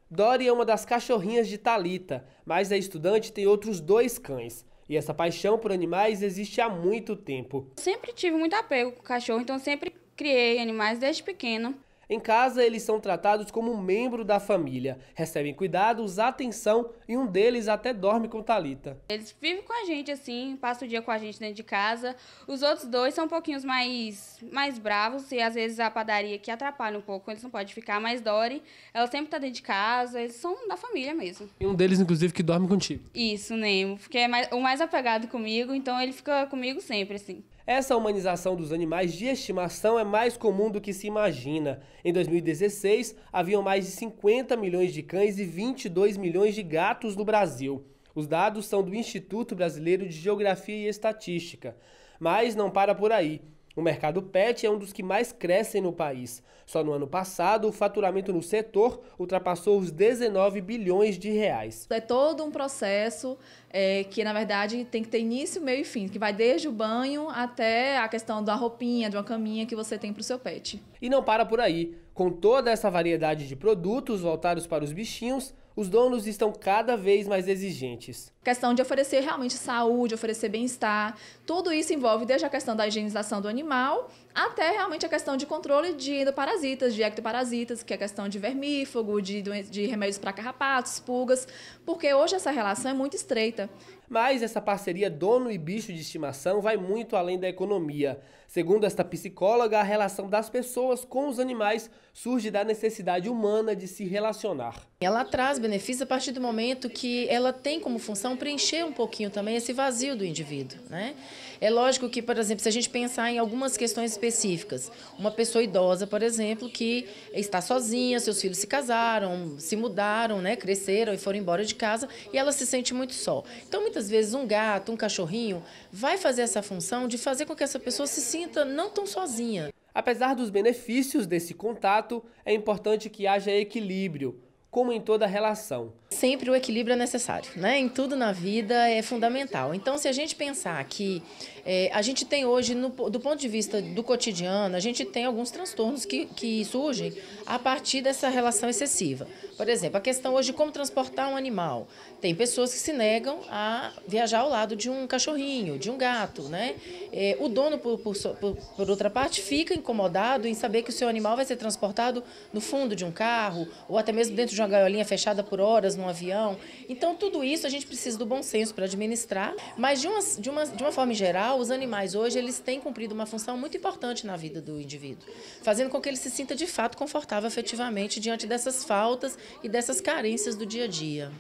Dori é uma das cachorrinhas de Thalita, mas a estudante tem outros 2 cães. E essa paixão por animais existe há muito tempo. Sempre tive muito apego com cachorro, então sempre criei animais desde pequena. Em casa, eles são tratados como um membro da família, recebem cuidados, atenção e um deles até dorme com Thalita. Eles vivem com a gente assim, passam o dia com a gente dentro de casa. Os outros 2 são um pouquinho mais bravos e às vezes a padaria que atrapalha um pouco, eles não podem ficar, mas Dori, ela sempre tá dentro de casa, eles são da família mesmo. E um deles, inclusive, que dorme contigo. Isso, Nemo, porque é o mais apegado comigo, então ele fica comigo sempre, assim. Essa humanização dos animais de estimação é mais comum do que se imagina. Em 2016, haviam mais de 50 milhões de cães e 22 milhões de gatos no Brasil. Os dados são do Instituto Brasileiro de Geografia e Estatística. Mas não para por aí. O mercado pet é um dos que mais crescem no país. Só no ano passado, o faturamento no setor ultrapassou os 19 bilhões de reais. É todo um processo que, na verdade, tem que ter início, meio e fim, que vai desde o banho até a questão da roupinha, de uma caminha que você tem para o seu pet. E não para por aí. Com toda essa variedade de produtos voltados para os bichinhos, os donos estão cada vez mais exigentes. Questão de oferecer realmente saúde, oferecer bem-estar, tudo isso envolve desde a questão da higienização do animal até realmente a questão de controle de endoparasitas, de ectoparasitas, que é a questão de vermífugo, de remédios para carrapatos, pulgas, porque hoje essa relação é muito estreita. Mas essa parceria dono e bicho de estimação vai muito além da economia. Segundo esta psicóloga, a relação das pessoas com os animais surge da necessidade humana de se relacionar. Ela traz benefícios a partir do momento que ela tem como função preencher um pouquinho também esse vazio do indivíduo, né? É lógico que, por exemplo, se a gente pensar em algumas questões específicas, uma pessoa idosa, por exemplo, que está sozinha, seus filhos se casaram, se mudaram, né, cresceram e foram embora de casa e ela se sente muito só. Então, muitas vezes, um gato, um cachorrinho vai fazer essa função de fazer com que essa pessoa se sinta não tão sozinha. Apesar dos benefícios desse contato, é importante que haja equilíbrio, como em toda relação. Sempre o equilíbrio é necessário, né? Em tudo na vida é fundamental. Então, se a gente pensar que a gente tem hoje, do ponto de vista do cotidiano, a gente tem alguns transtornos que surgem a partir dessa relação excessiva. Por exemplo, a questão hoje de como transportar um animal. Tem pessoas que se negam a viajar ao lado de um cachorrinho, de um gato, né? O dono, por outra parte, fica incomodado em saber que o seu animal vai ser transportado no fundo de um carro ou até mesmo dentro de uma gaiolinha fechada por horas num avião. Então, tudo isso a gente precisa do bom senso para administrar, mas de uma forma geral, os animais hoje eles têm cumprido uma função muito importante na vida do indivíduo, fazendo com que ele se sinta de fato confortável afetivamente diante dessas faltas e dessas carências do dia a dia.